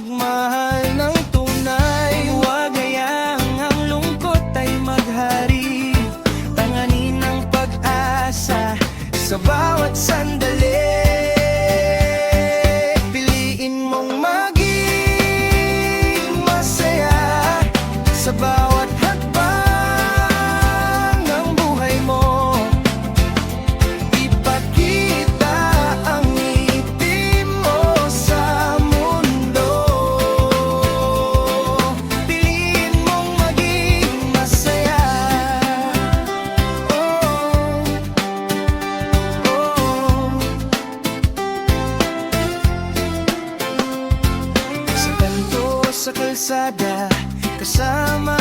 magmahal ng tunay. Huwag hayaang ang lungkot ay maghari. Tanganin ang pag-asa sa bawat sandali. Piliin mong maging masaya sa bawat hakbang ng buhay mo. Ipakita ang ngiti mo sa mundo. Piliin mong maging masaya. Sa kanto, sa kalsada, kasama